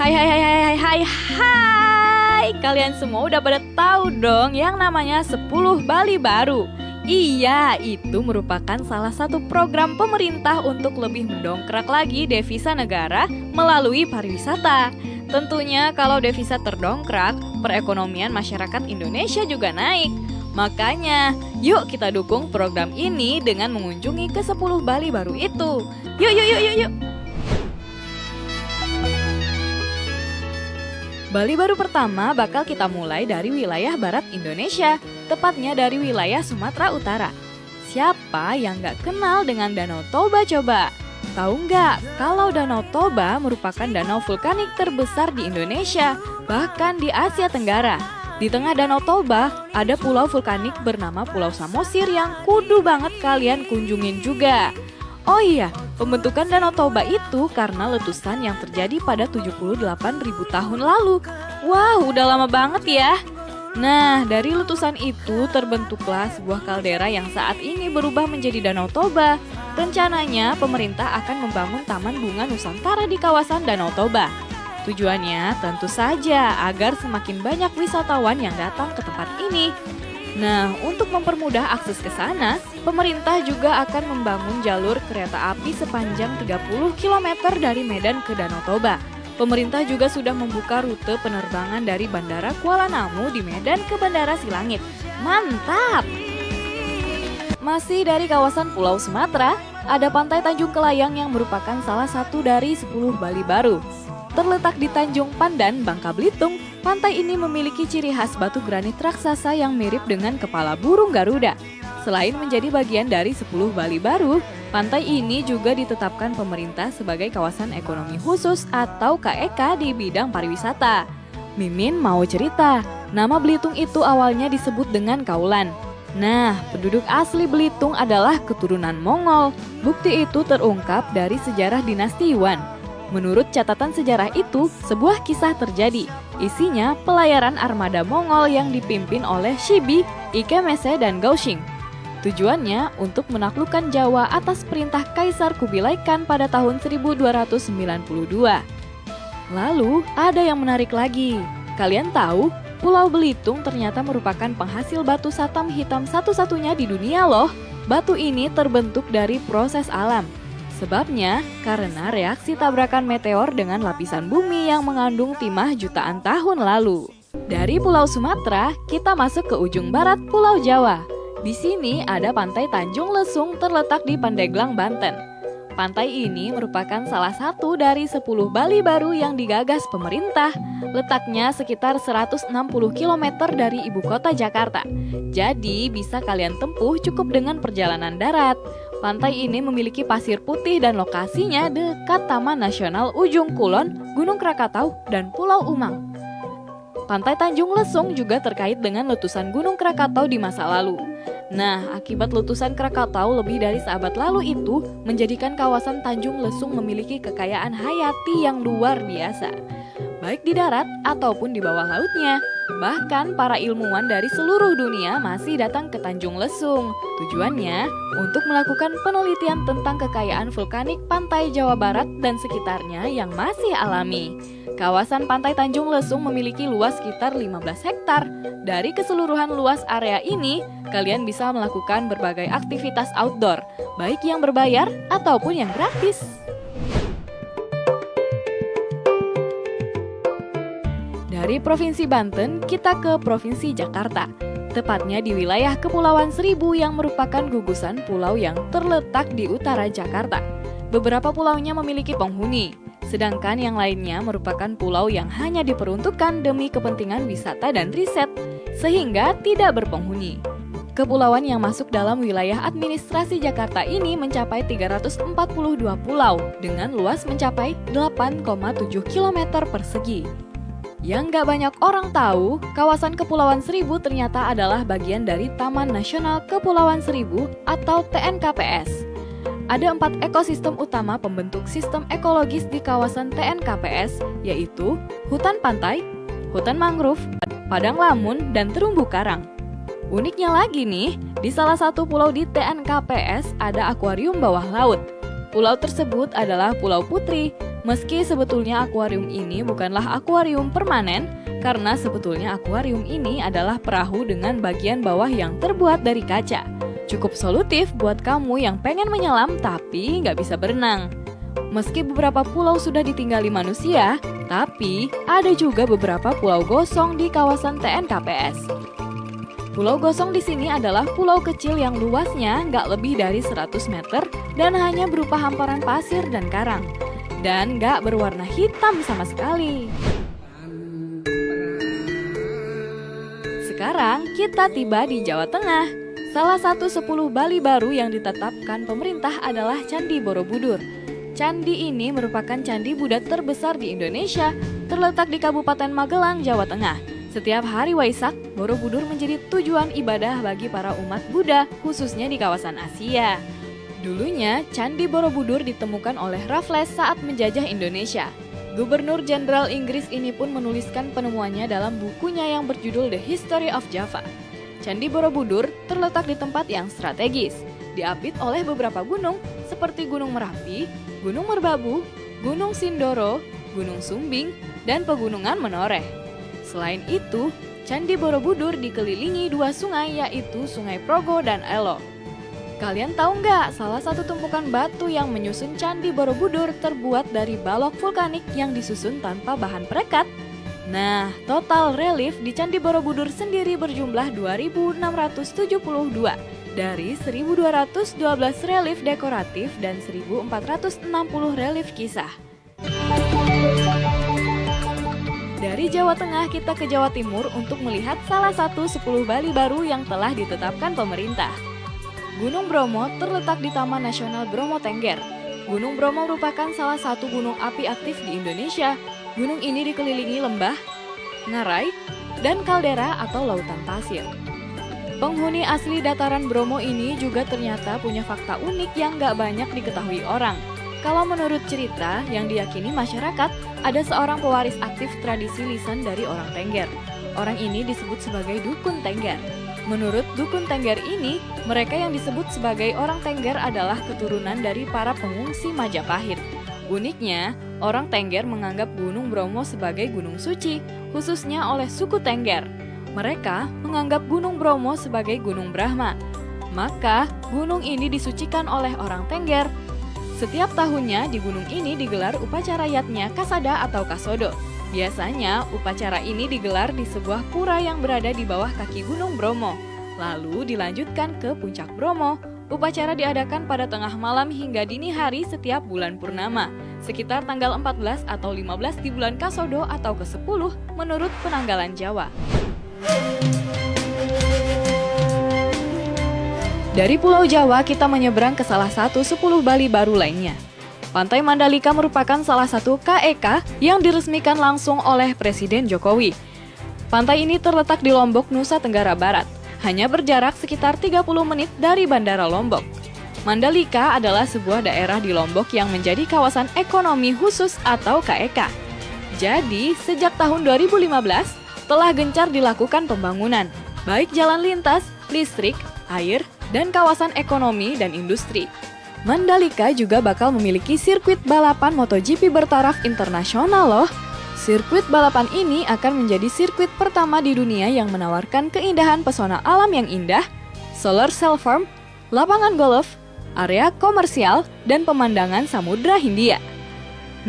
Hai hai hai hai hai hai hai. Kalian semua udah pada tahu dong yang namanya 10 Bali Baru. Iya, itu merupakan salah satu program pemerintah untuk lebih mendongkrak lagi devisa negara melalui pariwisata. Tentunya kalau devisa terdongkrak, perekonomian masyarakat Indonesia juga naik. Makanya, yuk kita dukung program ini dengan mengunjungi ke 10 Bali Baru itu. Yuk yuk yuk yuk yuk. Bali Baru pertama bakal kita mulai dari wilayah barat Indonesia, tepatnya dari wilayah Sumatera Utara. Siapa yang gak kenal dengan Danau Toba coba? Tahu nggak kalau Danau Toba merupakan danau vulkanik terbesar di Indonesia, bahkan di Asia Tenggara. Di tengah Danau Toba ada pulau vulkanik bernama Pulau Samosir yang kudu banget kalian kunjungin juga. Oh iya, pembentukan Danau Toba itu karena letusan yang terjadi pada 78.000 tahun lalu. Wow, udah lama banget ya. Nah, dari letusan itu terbentuklah sebuah kaldera yang saat ini berubah menjadi Danau Toba. Rencananya, pemerintah akan membangun Taman Bunga Nusantara di kawasan Danau Toba. Tujuannya tentu saja agar semakin banyak wisatawan yang datang ke tempat ini. Nah, untuk mempermudah akses ke sana, pemerintah juga akan membangun jalur kereta api sepanjang 30 km dari Medan ke Danau Toba. Pemerintah juga sudah membuka rute penerbangan dari Bandara Kuala Namu di Medan ke Bandara Silangit. Mantap! Masih dari kawasan Pulau Sumatera, ada Pantai Tanjung Kelayang yang merupakan salah satu dari 10 Bali Baru. Terletak di Tanjung Pandan, Bangka Belitung, pantai ini memiliki ciri khas batu granit raksasa yang mirip dengan kepala burung Garuda. Selain menjadi bagian dari 10 Bali Baru, pantai ini juga ditetapkan pemerintah sebagai kawasan ekonomi khusus atau KEK di bidang pariwisata. Mimin mau cerita, nama Belitung itu awalnya disebut dengan Kaulan. Nah, penduduk asli Belitung adalah keturunan Mongol. Bukti itu terungkap dari sejarah dinasti Yuan. Menurut catatan sejarah itu, sebuah kisah terjadi. Isinya pelayaran armada Mongol yang dipimpin oleh Shibi, Ikemese, dan Gaoxing. Tujuannya untuk menaklukkan Jawa atas perintah Kaisar Kubilai Khan pada tahun 1292. Lalu, ada yang menarik lagi. Kalian tahu, Pulau Belitung ternyata merupakan penghasil batu satam hitam satu-satunya di dunia loh. Batu ini terbentuk dari proses alam. Sebabnya karena reaksi tabrakan meteor dengan lapisan bumi yang mengandung timah jutaan tahun lalu. Dari Pulau Sumatera, kita masuk ke ujung barat Pulau Jawa. Di sini ada Pantai Tanjung Lesung terletak di Pandeglang, Banten. Pantai ini merupakan salah satu dari 10 Bali Baru yang digagas pemerintah. Letaknya sekitar 160 km dari ibu kota Jakarta. Jadi bisa kalian tempuh cukup dengan perjalanan darat. Pantai ini memiliki pasir putih dan lokasinya dekat Taman Nasional Ujung Kulon, Gunung Krakatau, dan Pulau Umang. Pantai Tanjung Lesung juga terkait dengan letusan Gunung Krakatau di masa lalu. Nah, akibat letusan Krakatau lebih dari seabad lalu itu menjadikan kawasan Tanjung Lesung memiliki kekayaan hayati yang luar biasa, baik di darat ataupun di bawah lautnya. Bahkan para ilmuwan dari seluruh dunia masih datang ke Tanjung Lesung. Tujuannya untuk melakukan penelitian tentang kekayaan vulkanik pantai Jawa Barat dan sekitarnya yang masih alami. Kawasan Pantai Tanjung Lesung memiliki luas sekitar 15 hektar. Dari keseluruhan luas area ini, kalian bisa melakukan berbagai aktivitas outdoor, baik yang berbayar ataupun yang gratis. Dari Provinsi Banten, kita ke Provinsi Jakarta. Tepatnya di wilayah Kepulauan Seribu yang merupakan gugusan pulau yang terletak di utara Jakarta. Beberapa pulaunya memiliki penghuni, sedangkan yang lainnya merupakan pulau yang hanya diperuntukkan demi kepentingan wisata dan riset, sehingga tidak berpenghuni. Kepulauan yang masuk dalam wilayah administrasi Jakarta ini mencapai 342 pulau dengan luas mencapai 8,7 km persegi. Yang gak banyak orang tahu, kawasan Kepulauan Seribu ternyata adalah bagian dari Taman Nasional Kepulauan Seribu atau TNKPS. Ada 4 ekosistem utama pembentuk sistem ekologis di kawasan TNKPS, yaitu hutan pantai, hutan mangrove, padang lamun, dan terumbu karang. Uniknya lagi nih, di salah satu pulau di TNKPS ada akuarium bawah laut. Pulau tersebut adalah Pulau Putri. Meski sebetulnya akuarium ini bukanlah akuarium permanen, karena sebetulnya akuarium ini adalah perahu dengan bagian bawah yang terbuat dari kaca. Cukup solutif buat kamu yang pengen menyelam tapi nggak bisa berenang. Meski beberapa pulau sudah ditinggali manusia, tapi ada juga beberapa pulau gosong di kawasan TNKPS. Pulau gosong di sini adalah pulau kecil yang luasnya nggak lebih dari 100 meter dan hanya berupa hamparan pasir dan karang. Dan nggak berwarna hitam sama sekali. Sekarang kita tiba di Jawa Tengah. Salah satu 10 Bali baru yang ditetapkan pemerintah adalah Candi Borobudur. Candi ini merupakan candi Buddha terbesar di Indonesia, terletak di Kabupaten Magelang, Jawa Tengah. Setiap hari Waisak, Borobudur menjadi tujuan ibadah bagi para umat Buddha, khususnya di kawasan Asia. Dulunya, Candi Borobudur ditemukan oleh Raffles saat menjajah Indonesia. Gubernur Jenderal Inggris ini pun menuliskan penemuannya dalam bukunya yang berjudul The History of Java. Candi Borobudur terletak di tempat yang strategis, diapit oleh beberapa gunung seperti Gunung Merapi, Gunung Merbabu, Gunung Sindoro, Gunung Sumbing, dan Pegunungan Menoreh. Selain itu, Candi Borobudur dikelilingi 2 sungai yaitu Sungai Progo dan Elo. Kalian tahu nggak, salah satu tumpukan batu yang menyusun Candi Borobudur terbuat dari balok vulkanik yang disusun tanpa bahan perekat? Nah, total relief di Candi Borobudur sendiri berjumlah 2.672 dari 1.212 relief dekoratif dan 1.460 relief kisah. Dari Jawa Tengah kita ke Jawa Timur untuk melihat salah satu 10 Bali baru yang telah ditetapkan pemerintah. Gunung Bromo terletak di Taman Nasional Bromo Tengger. Gunung Bromo merupakan salah satu gunung api aktif di Indonesia. Gunung ini dikelilingi lembah, ngarai, dan kaldera atau lautan pasir. Penghuni asli dataran Bromo ini juga ternyata punya fakta unik yang gak banyak diketahui orang. Kalau menurut cerita yang diyakini masyarakat, ada seorang pewaris aktif tradisi lisan dari orang Tengger. Orang ini disebut sebagai Dukun Tengger. Menurut Dukun Tengger ini, mereka yang disebut sebagai orang Tengger adalah keturunan dari para pengungsi Majapahit. Uniknya, orang Tengger menganggap Gunung Bromo sebagai gunung suci, khususnya oleh suku Tengger. Mereka menganggap Gunung Bromo sebagai Gunung Brahma. Maka, gunung ini disucikan oleh orang Tengger. Setiap tahunnya di gunung ini digelar upacara yatnya Kasada atau Kasodo. Biasanya, upacara ini digelar di sebuah pura yang berada di bawah kaki Gunung Bromo. Lalu dilanjutkan ke Puncak Bromo. Upacara diadakan pada tengah malam hingga dini hari setiap bulan purnama, sekitar tanggal 14 atau 15 di bulan Kasodo atau ke-10 menurut penanggalan Jawa. Dari Pulau Jawa kita menyeberang ke salah satu 10 Bali baru lainnya. Pantai Mandalika merupakan salah satu KEK yang diresmikan langsung oleh Presiden Jokowi. Pantai ini terletak di Lombok, Nusa Tenggara Barat, hanya berjarak sekitar 30 menit dari Bandara Lombok. Mandalika adalah sebuah daerah di Lombok yang menjadi kawasan ekonomi khusus atau KEK. Jadi, sejak tahun 2015 telah gencar dilakukan pembangunan, baik jalan lintas, listrik, air, dan kawasan ekonomi dan industri. Mandalika juga bakal memiliki sirkuit balapan MotoGP bertaraf internasional loh. Sirkuit balapan ini akan menjadi sirkuit pertama di dunia yang menawarkan keindahan pesona alam yang indah, solar cell farm, lapangan golf, area komersial, dan pemandangan Samudra Hindia.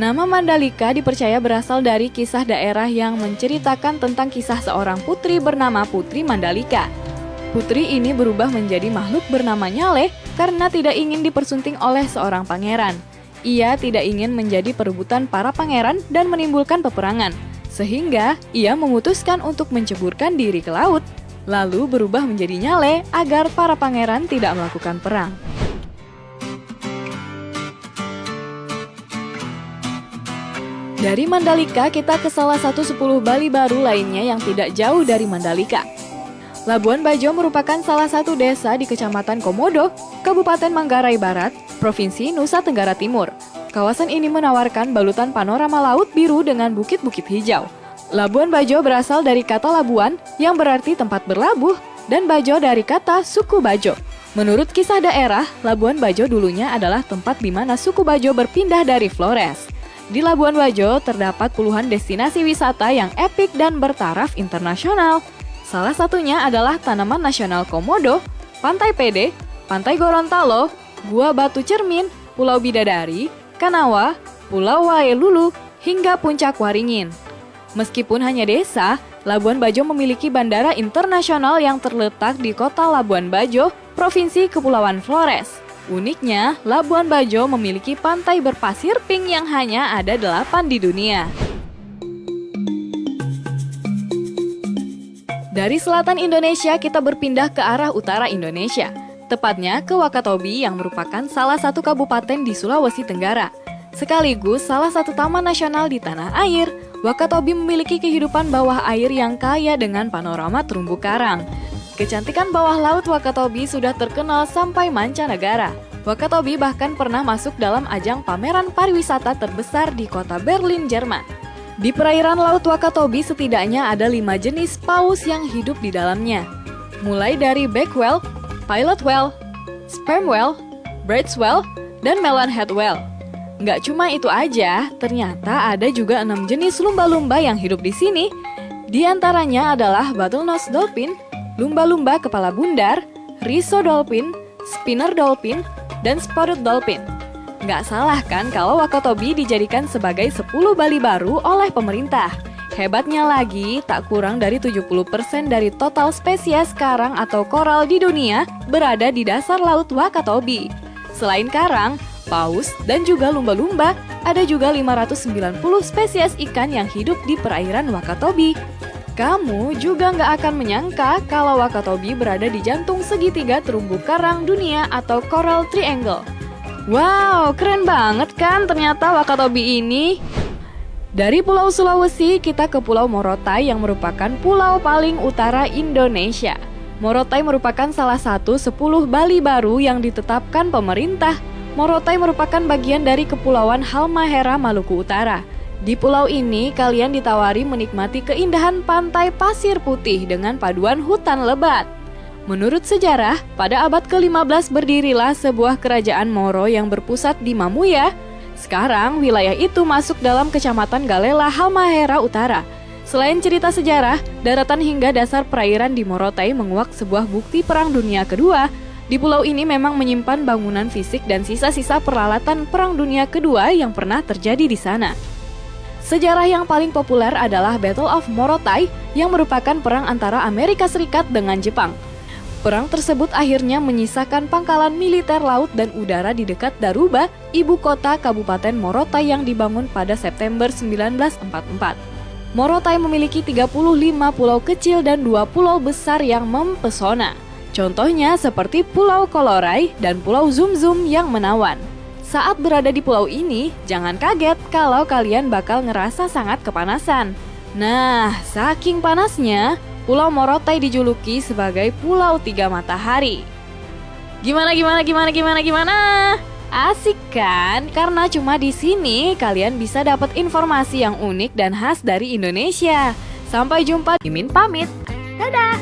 Nama Mandalika dipercaya berasal dari kisah daerah yang menceritakan tentang kisah seorang putri bernama Putri Mandalika. Putri ini berubah menjadi makhluk bernama Nyale karena tidak ingin dipersunting oleh seorang pangeran. Ia tidak ingin menjadi perebutan para pangeran dan menimbulkan peperangan, sehingga ia memutuskan untuk menceburkan diri ke laut, lalu berubah menjadi Nyale agar para pangeran tidak melakukan perang. Dari Mandalika kita ke salah satu 10 Bali baru lainnya yang tidak jauh dari Mandalika. Labuan Bajo merupakan salah satu desa di Kecamatan Komodo, Kabupaten Manggarai Barat, Provinsi Nusa Tenggara Timur. Kawasan ini menawarkan balutan panorama laut biru dengan bukit-bukit hijau. Labuan Bajo berasal dari kata Labuan yang berarti tempat berlabuh dan Bajo dari kata suku Bajo. Menurut kisah daerah, Labuan Bajo dulunya adalah tempat di mana suku Bajo berpindah dari Flores. Di Labuan Bajo terdapat puluhan destinasi wisata yang epik dan bertaraf internasional. Salah satunya adalah Taman Nasional Komodo, Pantai Pede, Pantai Gorontalo, Gua Batu Cermin, Pulau Bidadari, Kanawa, Pulau Waelulu, hingga Puncak Waringin. Meskipun hanya desa, Labuan Bajo memiliki bandara internasional yang terletak di kota Labuan Bajo, Provinsi Kepulauan Flores. Uniknya, Labuan Bajo memiliki pantai berpasir pink yang hanya ada 8 di dunia. Dari selatan Indonesia, kita berpindah ke arah utara Indonesia. Tepatnya ke Wakatobi yang merupakan salah satu kabupaten di Sulawesi Tenggara. Sekaligus salah satu taman nasional di tanah air, Wakatobi memiliki kehidupan bawah air yang kaya dengan panorama terumbu karang. Kecantikan bawah laut Wakatobi sudah terkenal sampai mancanegara. Wakatobi bahkan pernah masuk dalam ajang pameran pariwisata terbesar di kota Berlin, Jerman. Di perairan laut Wakatobi setidaknya ada 5 jenis paus yang hidup di dalamnya. Mulai dari beak whale, pilot whale, sperm whale, bridge whale, dan melonhead whale. Nggak cuma itu aja, ternyata ada juga 6 jenis lumba-lumba yang hidup di sini. Di antaranya adalah bottlenose dolphin, lumba-lumba kepala bundar, riso dolphin, spinner dolphin, dan spotted dolphin. Nggak salah kan kalau Wakatobi dijadikan sebagai 10 Bali baru oleh pemerintah. Hebatnya lagi, tak kurang dari 70% dari total spesies karang atau koral di dunia berada di dasar laut Wakatobi. Selain karang, paus, dan juga lumba-lumba, ada juga 590 spesies ikan yang hidup di perairan Wakatobi. Kamu juga nggak akan menyangka kalau Wakatobi berada di jantung segitiga terumbu karang dunia atau Coral Triangle. Wow, keren banget kan ternyata Wakatobi ini. Dari Pulau Sulawesi, kita ke Pulau Morotai yang merupakan pulau paling utara Indonesia. Morotai merupakan salah satu 10 Bali baru yang ditetapkan pemerintah. Morotai merupakan bagian dari Kepulauan Halmahera, Maluku Utara. Di pulau ini, kalian ditawari menikmati keindahan pantai pasir putih dengan paduan hutan lebat. Menurut sejarah, pada abad ke-15 berdirilah sebuah kerajaan Moro yang berpusat di Mamuya. Sekarang, wilayah itu masuk dalam Kecamatan Galela, Halmahera Utara. Selain cerita sejarah, daratan hingga dasar perairan di Morotai menguak sebuah bukti Perang Dunia Kedua. Di pulau ini memang menyimpan bangunan fisik dan sisa-sisa peralatan Perang Dunia Kedua yang pernah terjadi di sana. Sejarah yang paling populer adalah Battle of Morotai yang merupakan perang antara Amerika Serikat dengan Jepang. Perang tersebut akhirnya menyisakan pangkalan militer laut dan udara di dekat Daruba, ibu kota Kabupaten Morotai yang dibangun pada September 1944. Morotai memiliki 35 pulau kecil dan 2 pulau besar yang mempesona. Contohnya seperti Pulau Kolorai dan Pulau Zum Zum yang menawan. Saat berada di pulau ini, jangan kaget kalau kalian bakal ngerasa sangat kepanasan. Nah, saking panasnya, Pulau Morotai dijuluki sebagai Pulau Tiga Matahari. Gimana? Asik kan? Karena cuma di sini kalian bisa dapat informasi yang unik dan khas dari Indonesia. Sampai jumpa, Mimin pamit. Dadah!